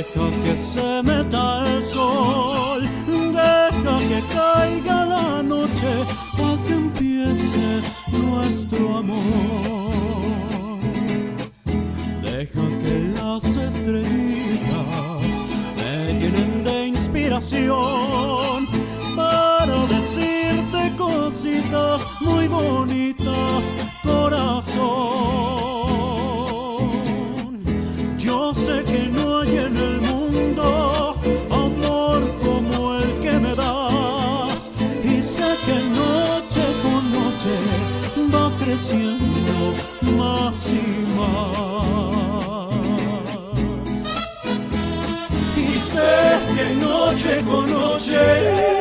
Deja que se meta el sol, deja que caiga la noche, para que empiece nuestro amor. Deja que las estrellitas me llenen de inspiración para decirte cositas muy bonitas, corazón. Yo sé que no hay en el mundo amor como el que me das, y sé que noche con noche va creciendo más y más. Y sé que noche con noche